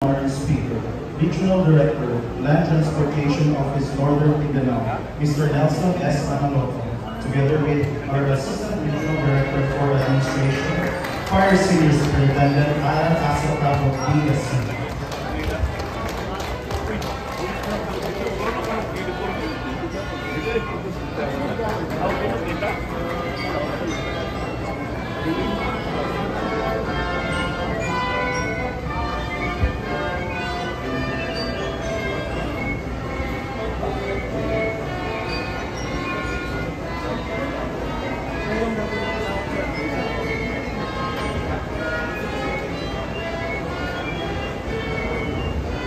Honorary Speaker, Regional Director, Land Transportation Office Northern Mindanao, Mr. Nelson S. Manaloto, together with our Assistant Regional Director for Administration, Fire Senior Superintendent Alan Asapabo DSC.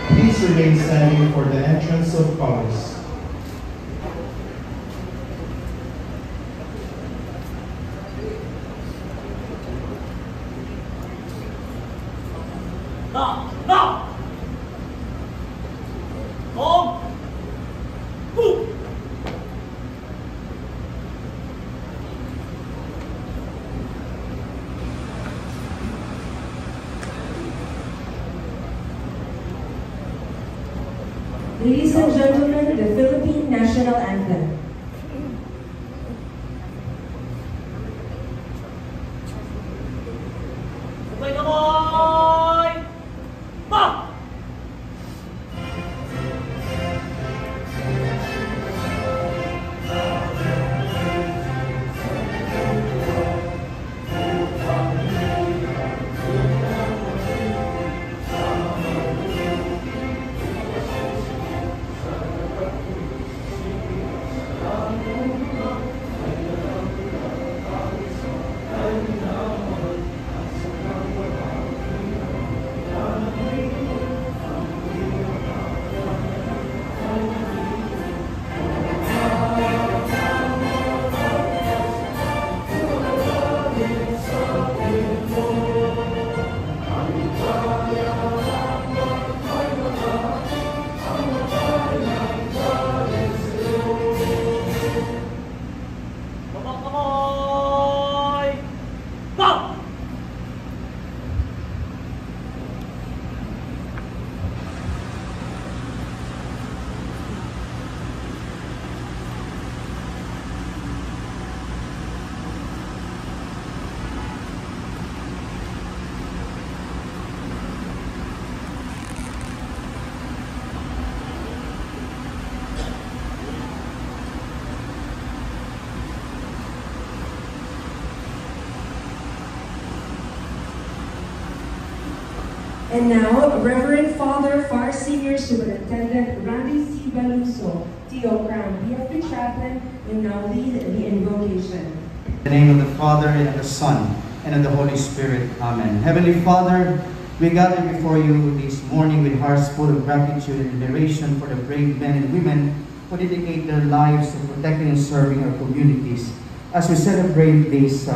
Please remain standing for the entrance of colors. Ladies and gentlemen, the Philippine National Anthem. And now, Reverend Father Far Senior Superintendent Randy C. Beluso, T.O. Crown BFP Chaplain, will now lead the invocation. In the name of the Father, and of the Son, and of the Holy Spirit. Amen. Heavenly Father, we gather before you this morning with hearts full of gratitude and admiration for the brave men and women who dedicate their lives to protecting and serving our communities. As we celebrate this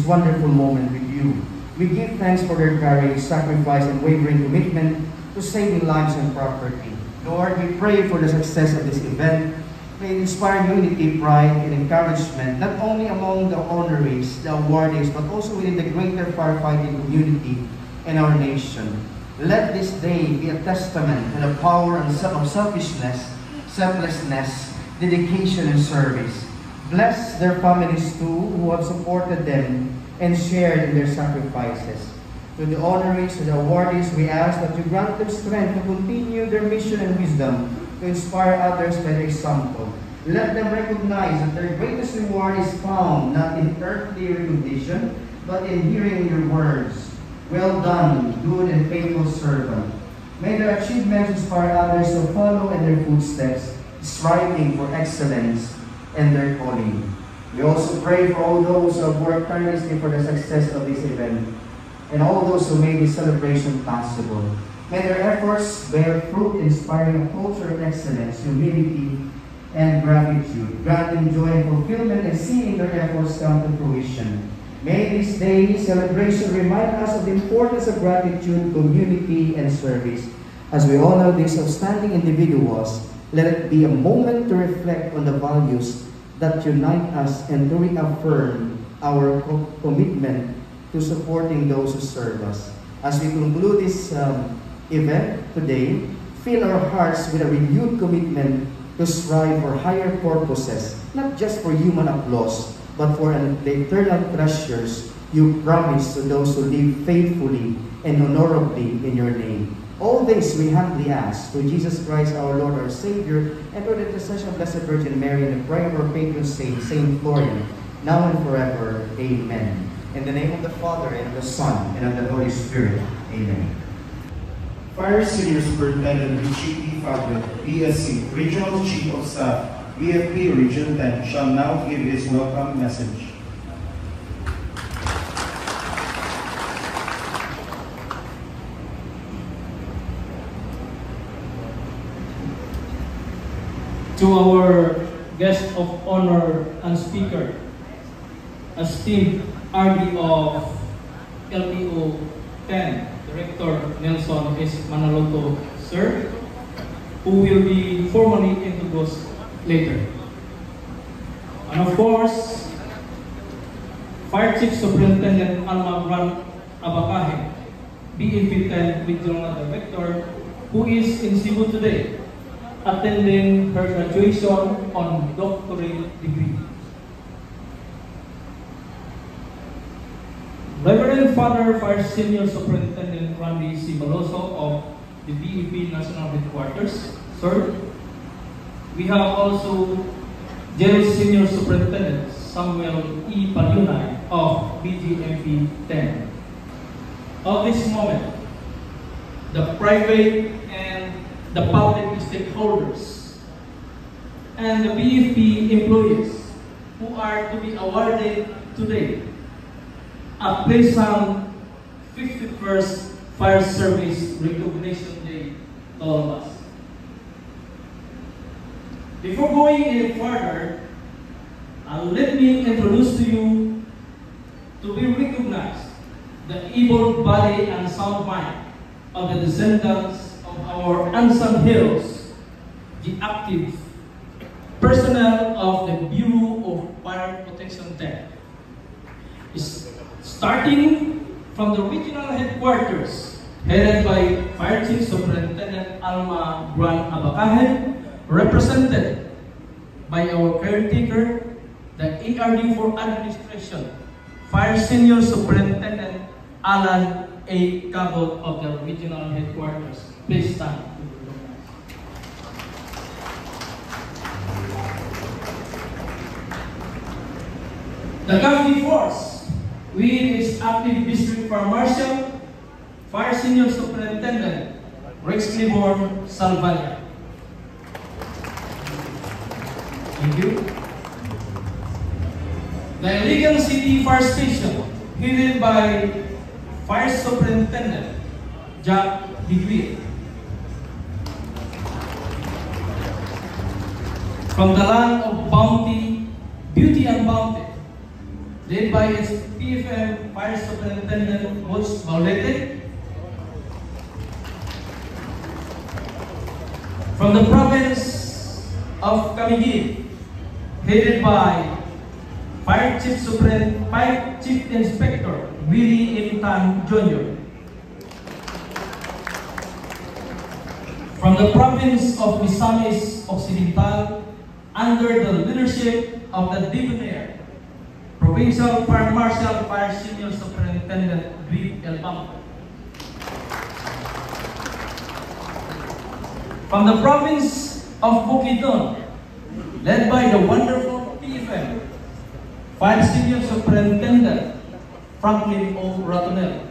wonderful moment with you, we give thanks for their courage, sacrifice, and wavering commitment to saving lives and property. Lord, we pray for the success of this event. May it inspire unity, pride, and encouragement, not only among the honorees, the awardees, but also within the greater firefighting community and our nation. Let this day be a testament to the power of selfishness, selflessness, dedication, and service. Bless their families too, who have supported them and shared in their sacrifices. To the honorees, to the awardees, we ask that you grant them strength to continue their mission and wisdom to inspire others by their example. Let them recognize that their greatest reward is found not in earthly recognition, but in hearing your words. Well done, good and faithful servant. May their achievements inspire others to follow in their footsteps, striving for excellence and their calling. We also pray for all those who have worked tirelessly for the success of this event, and all those who made this celebration possible. May their efforts bear fruit, inspiring a culture of excellence, humility, and gratitude. Grant them joy and fulfillment in seeing their efforts come to fruition. May this day's celebration remind us of the importance of gratitude, community, and service. As we honor these outstanding individuals, let it be a moment to reflect on the values that unite us and to reaffirm our commitment to supporting those who serve us. As we conclude this event today, fill our hearts with a renewed commitment to strive for higher purposes, not just for human applause, but for the eternal treasures you promise to those who live faithfully and honorably in your name. All this we humbly ask through Jesus Christ our Lord, our Savior, and through the intercession of Blessed Virgin Mary and the prayer of our patron saint, Saint Florian, now and forever. Amen. In the name of the Father, and of the Son, and of the Holy Spirit. Amen. Fire Senior Superintendent Richie P. Fabre, BSc, Regional Chief of Staff, BFP Region 10, shall now give his welcome message. To our guest of honor and speaker, esteemed RD of LPO 10, Director Nelson S. Manaloto, sir, who will be formally introduced later. And of course, Fire Chief Superintendent Alma Gran Abakahe, BFP 10 Regional Director, who is in Cebu today, attending her graduation on doctorate degree. Reverend Father Fire Senior Superintendent Randy C. Baloso of the BEP National Headquarters. Sir, we have also Jail Senior Superintendent Samuel E. Palyunay of BGMP 10. Of this moment, the private and the public stakeholders and the BFP employees who are to be awarded today a pleasant 51st Fire Service Recognition Day to all of us. Before going any further, let me introduce to you to be recognized the able body and sound mind of the descendants of our unsung heroes, the active personnel of the Bureau of Fire Protection 10. Starting from the regional headquarters, headed by Fire Chief Superintendent Alma Gran Abakahe, represented by our caretaker, the ARD for Administration, Fire Senior Superintendent Alan A. Cabot of the regional headquarters. Please stand. The County Force, with its active District Fire Marshal, Fire Senior Superintendent Rex Cliborn Salvania. Thank you. The Iligan City Fire Station, headed by Fire Superintendent Jack Digweed. From the land of bounty, beauty and bounty, led by its PFM Fire Superintendent Butch Baulete. From the province of Camiguin, headed by Fire Chief Inspector Willie M. Tan Jr. From the province of Misamis Occidental, under the leadership of the Debonair Provincial Fire Marshal Fire Senior Superintendent Luis El Bampo. From the province of Bukidnon, led by the wonderful PFM Fire Senior Superintendent Franklin O. Ratonel.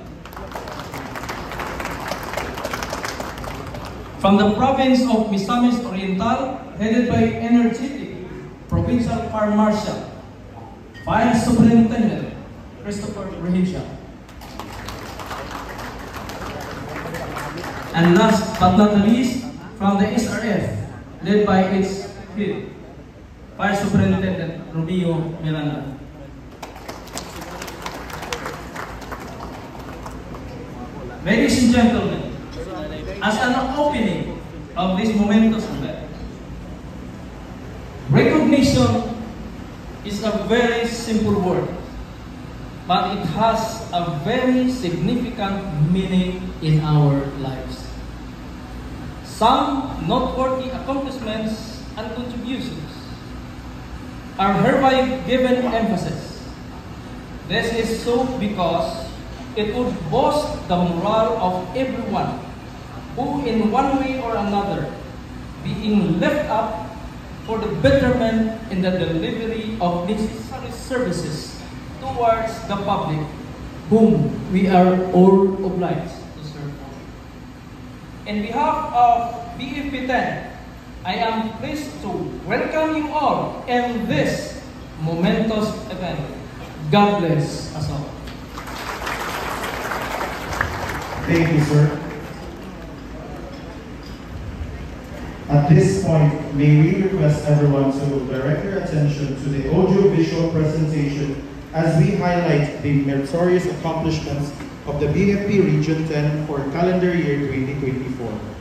From the province of Misamis Oriental, headed by energetic Provincial Fire Marshal Fire Superintendent Christopher Rehinsha. And last but not least, from the SRF, led by its head, Fire Superintendent Romeo Miranda. Ladies and gentlemen, as an opening of this momentous event, recognition is a very simple word. but it has a very significant meaning in our lives. Some noteworthy accomplishments and contributions are hereby given emphasis. This is so because it would boost the morale of everyone who in one way or another being left up for the betterment in the delivery of necessary services towards the public whom we are all obliged to serve. In behalf of BFP 10, I am pleased to welcome you all in this momentous event. God bless us all. Thank you, sir. At this point, may we request everyone to direct their attention to the audio-visual presentation as we highlight the meritorious accomplishments of the BFP Region 10 for calendar year 2024.